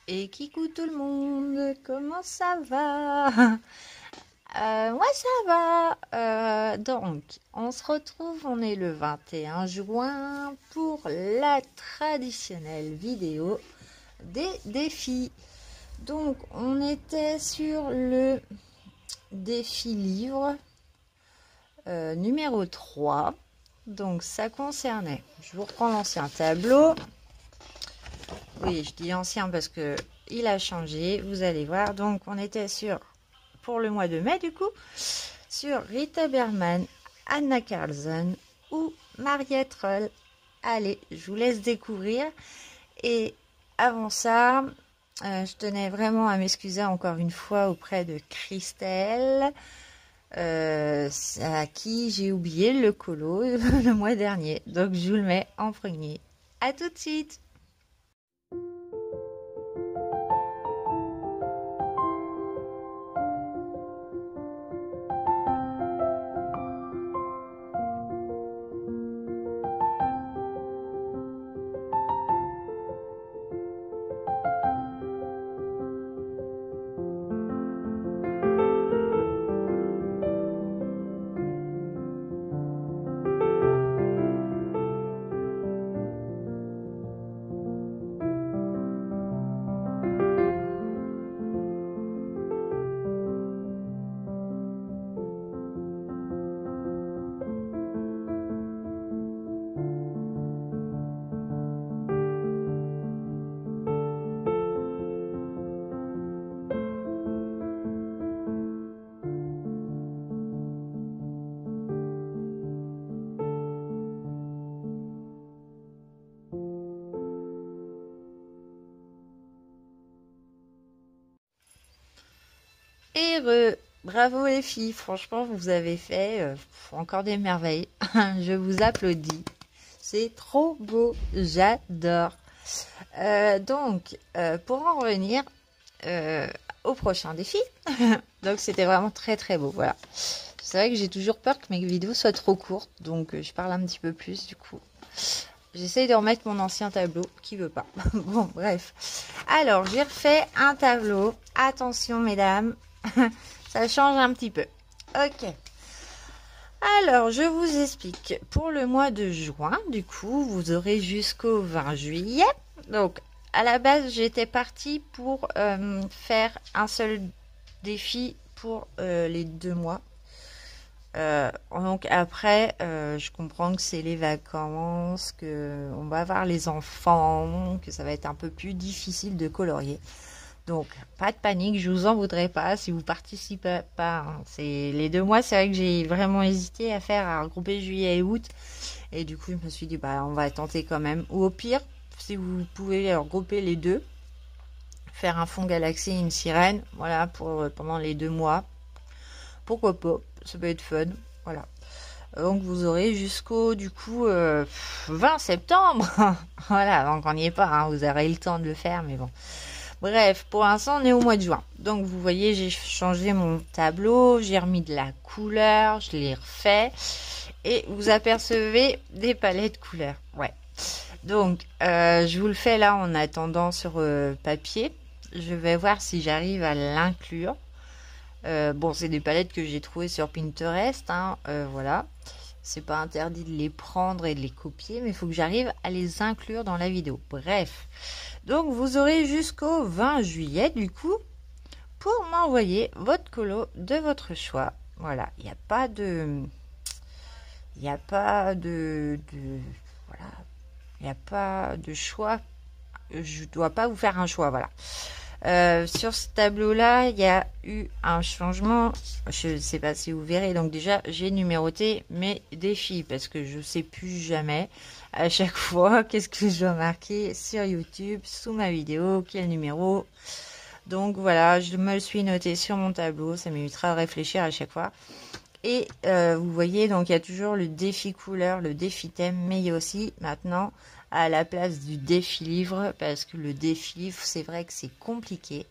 Et coucou tout le monde, comment ça va? Moi ça va. Donc, on se retrouve, on est le 21 juin pour la traditionnelle vidéo des défis. Donc, on était sur le défi livre numéro 3. Donc, ça concernait, je vous reprends l'ancien tableau. Oui, je dis ancien parce que il a changé, vous allez voir. Donc, on était sur, pour le mois de mai, du coup, sur Rita Berman, Anna Carlson ou Mariette Roll. Allez, je vous laisse découvrir. Et avant ça, je tenais vraiment à m'excuser encore une fois auprès de Christelle, à qui j'ai oublié le colo le mois dernier. Donc, je vous le mets en premier. À tout de suite! Heureux, bravo les filles, franchement vous avez fait encore des merveilles, je vous applaudis, c'est trop beau, j'adore. Donc pour en revenir au prochain défi, donc c'était vraiment très très beau, voilà. C'est vrai que j'ai toujours peur que mes vidéos soient trop courtes, donc je parle un petit peu plus du coup. J'essaye de remettre mon ancien tableau qui veut pas. Bon, bref. Alors, j'ai refait un tableau. Attention, mesdames. Ça change un petit peu. Ok. Alors, je vous explique. Pour le mois de juin, du coup, vous aurez jusqu'au 20 juillet. Donc, à la base, j'étais partie pour faire un seul défi pour les 2 mois. Donc après, je comprends que c'est les vacances, que on va avoir les enfants, que ça va être un peu plus difficile de colorier. Donc, pas de panique, je vous en voudrais pas si vous participez pas, hein. C'est les 2 mois, c'est vrai que j'ai vraiment hésité à regrouper juillet et août. Et du coup, je me suis dit, bah, on va tenter quand même. Ou au pire, si vous pouvez regrouper les deux, faire un fond galaxie et une sirène, voilà, pour pendant les 2 mois. Pourquoi pas, ça peut être fun, voilà. Donc vous aurez jusqu'au du coup 20 septembre. Voilà, donc on n'y est pas, hein, vous aurez le temps de le faire, mais bon. Bref, pour l'instant on est au mois de juin. Donc vous voyez, j'ai changé mon tableau, j'ai remis de la couleur, je l'ai refait. Et vous apercevez des palettes couleurs. Ouais. Donc je vous le fais là en attendant sur papier. Je vais voir si j'arrive à l'inclure. Bon, c'est des palettes que j'ai trouvées sur Pinterest, hein, voilà. C'est pas interdit de les prendre et de les copier, mais il faut que j'arrive à les inclure dans la vidéo. Bref, donc vous aurez jusqu'au 20 juillet, du coup, pour m'envoyer votre colo de votre choix. Voilà, il n'y a pas de... Il n'y a pas voilà, il n'y a pas de choix. Je dois pas vous faire un choix, voilà. Sur ce tableau-là, il y a eu un changement. Je ne sais pas si vous verrez. Donc déjà, j'ai numéroté mes défis parce que je ne sais plus jamais à chaque fois qu'est-ce que je dois marquer sur YouTube sous ma vidéo, quel numéro. Donc voilà, je me le suis noté sur mon tableau. Ça m'évitera de réfléchir à chaque fois. Et vous voyez, donc il y a toujours le défi couleur, le défi thème, mais il y a aussi maintenant à la place du défi livre, parce que le défi livre, c'est vrai que c'est compliqué.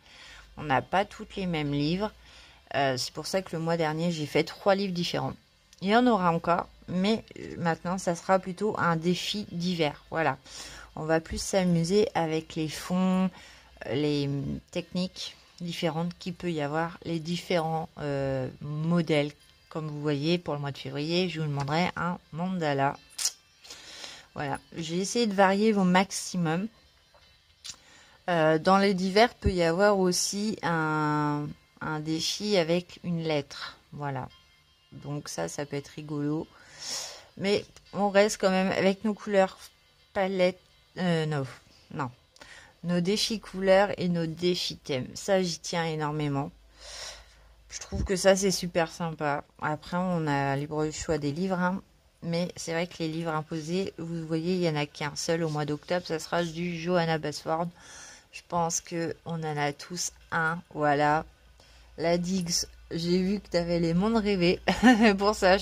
On n'a pas toutes les mêmes livres. C'est pour ça que le mois dernier, j'ai fait 3 livres différents. Il y en aura encore, mais maintenant, ça sera plutôt un défi d'hiver. Voilà. On va plus s'amuser avec les fonds, les techniques différentes qu'il peut y avoir, les différents modèles. Comme vous voyez, pour le mois de février, je vous demanderai un mandala. Voilà, j'ai essayé de varier au maximum. Dans les divers, peut y avoir aussi un défi avec une lettre. Voilà, donc ça peut être rigolo. Mais on reste quand même avec nos couleurs palette. Non. Nos défis couleurs et nos défis thèmes. Ça, j'y tiens énormément. Je trouve que ça, c'est super sympa. Après, on a libre choix des livres. Hein. Mais c'est vrai que les livres imposés, vous voyez, il n'y en a qu'un seul au mois d'octobre. Ça sera du Johanna Basford. Je pense qu'on en a tous un. Voilà. La Diggs, j'ai vu que tu avais les mondes rêvés. Pour ça,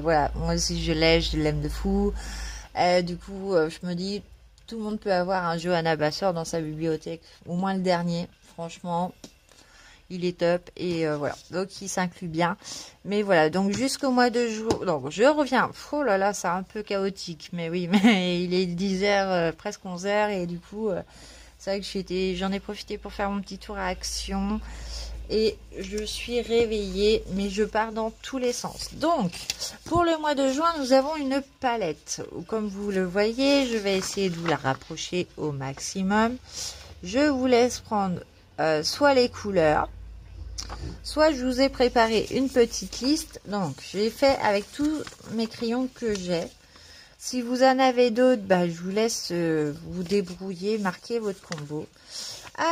voilà. Moi aussi, je l'aime de fou. Du coup, je me dis, tout le monde peut avoir un Johanna Basford dans sa bibliothèque. Au moins le dernier. Franchement, il est top. Et voilà. Donc, il s'inclut bien. Mais voilà. Donc, jusqu'au mois de juin. Donc, je reviens. Oh là là, c'est un peu chaotique. Mais oui, mais il est 10h, presque 11h. Et du coup... c'est vrai que j'en ai profité pour faire mon petit tour à Action et je suis réveillée, mais je pars dans tous les sens. Donc, pour le mois de juin, nous avons une palette. Comme vous le voyez, je vais essayer de vous la rapprocher au maximum. Je vous laisse prendre soit les couleurs, soit je vous ai préparé une petite liste. Donc, j'ai fait avec tous mes crayons que j'ai. Si vous en avez d'autres, je vous laisse vous débrouiller, marquer votre combo.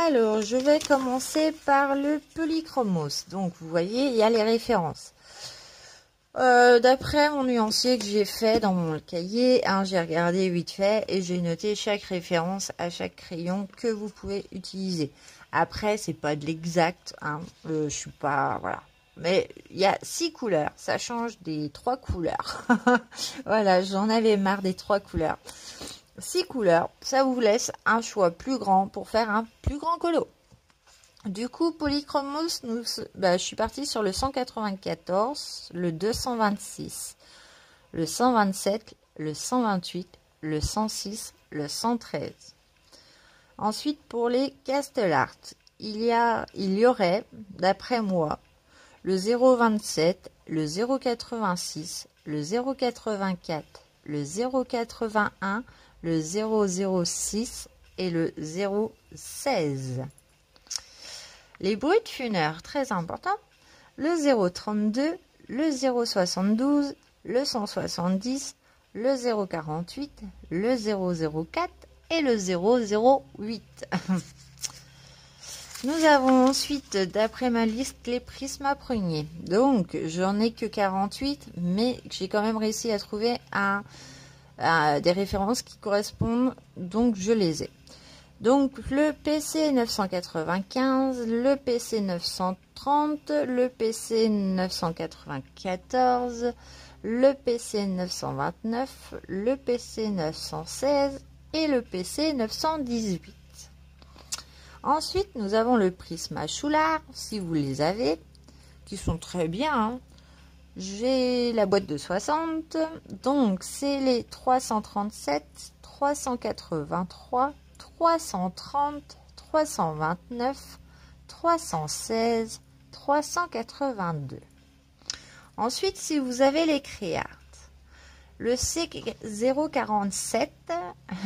Alors, je vais commencer par le Polychromos. Donc, vous voyez, il y a les références. D'après mon nuancier que j'ai fait dans mon cahier, j'ai regardé vite fait et j'ai noté chaque référence à chaque crayon que vous pouvez utiliser. Après, c'est pas de l'exact, je suis pas, voilà. Mais il y a 6 couleurs, ça change des 3 couleurs. Voilà, j'en avais marre des 3 couleurs. 6 couleurs, ça vous laisse un choix plus grand pour faire un plus grand colo. Du coup, Polychromos, je suis partie sur le 194, le 226, le 127, le 128, le 106, le 113. Ensuite, pour les Castellart, il y aurait, d'après moi, le 0,27, le 0,86, le 0,84, le 0,81, le 0,06 et le 0,16. Les Brutfuner, très important, le 0,32, le 0,72, le 170, le 0,48, le 0,04 et le 0,08. Nous avons ensuite, d'après ma liste, les Prisma pruniers. Donc, j'en ai que 48, mais j'ai quand même réussi à trouver des références qui correspondent, donc je les ai. Donc, le PC 995, le PC 930, le PC 994, le PC 929, le PC 916 et le PC 918. Ensuite, nous avons le Prisma Choulard, si vous les avez, qui sont très bien. J'ai la boîte de 60, donc c'est les 337, 383, 330, 329, 316, 382. Ensuite, si vous avez les Créart, le C047,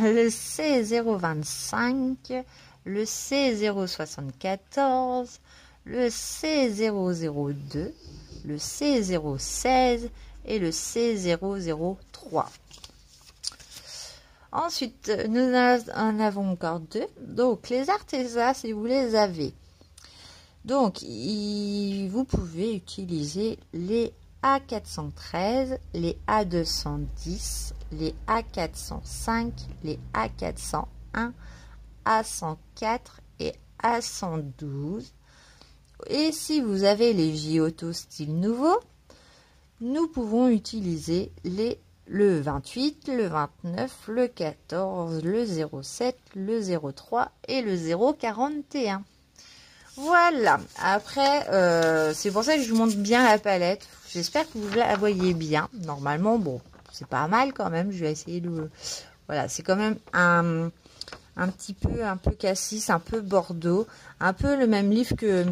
le C025, le C074, le C002, le C016 et le C003. Ensuite, nous en avons encore 2. Donc, les Arteza, si vous les avez. Donc, vous pouvez utiliser les A413, les A210, les A405, les A401, A104 et A112. Et si vous avez les Giotto style nouveau, nous pouvons utiliser le 28, le 29, le 14, le 07, le 03 et le 041. Voilà. Après, c'est pour ça que je vous montre bien la palette. J'espère que vous la voyez bien. Normalement, bon, c'est pas mal quand même. Je vais essayer de... Voilà, c'est quand même un un peu cassis, un peu bordeaux, un peu le même livre que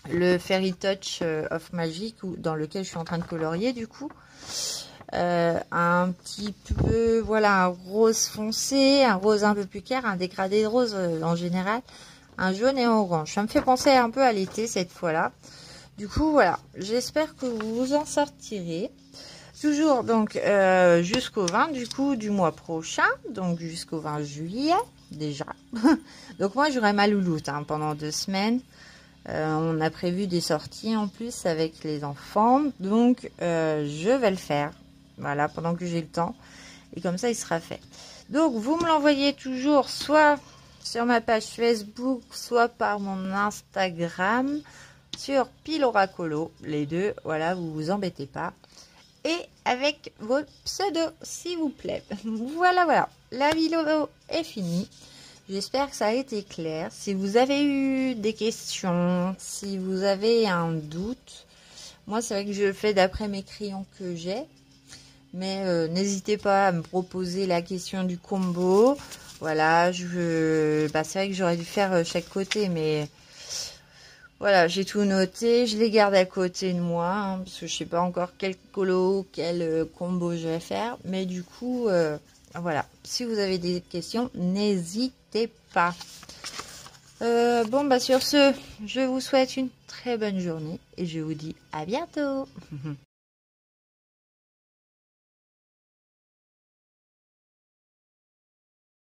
le Fairy Touch of Magic, dans lequel je suis en train de colorier du coup. Un petit peu, voilà, un rose foncé, un rose un peu plus clair, un dégradé de rose en général, un jaune et un orange. Ça me fait penser un peu à l'été cette fois-là. Du coup, voilà, j'espère que vous vous en sortirez. Toujours donc jusqu'au 20 du coup du mois prochain, donc jusqu'au 20 juillet déjà. Donc moi j'aurai ma louloute hein, pendant 2 semaines. On a prévu des sorties en plus avec les enfants, donc je vais le faire. Voilà, pendant que j'ai le temps. Et comme ça, il sera fait. Donc, vous me l'envoyez toujours soit sur ma page Facebook, soit par mon Instagram, sur Piloracolo. Les deux, voilà, vous vous embêtez pas. Et avec vos pseudos, s'il vous plaît. Voilà, voilà. La vidéo est finie. J'espère que ça a été clair. Si vous avez eu des questions, si vous avez un doute, moi, c'est vrai que je le fais d'après mes crayons que j'ai. Mais n'hésitez pas à me proposer la question du combo. Voilà, c'est vrai que j'aurais dû faire chaque côté, mais voilà, j'ai tout noté. Je les garde à côté de moi, hein, parce que je sais pas encore quel colo, quel combo je vais faire. Mais du coup, voilà, si vous avez des questions, n'hésitez pas. Bon, bah sur ce, je vous souhaite une très bonne journée et je vous dis à bientôt.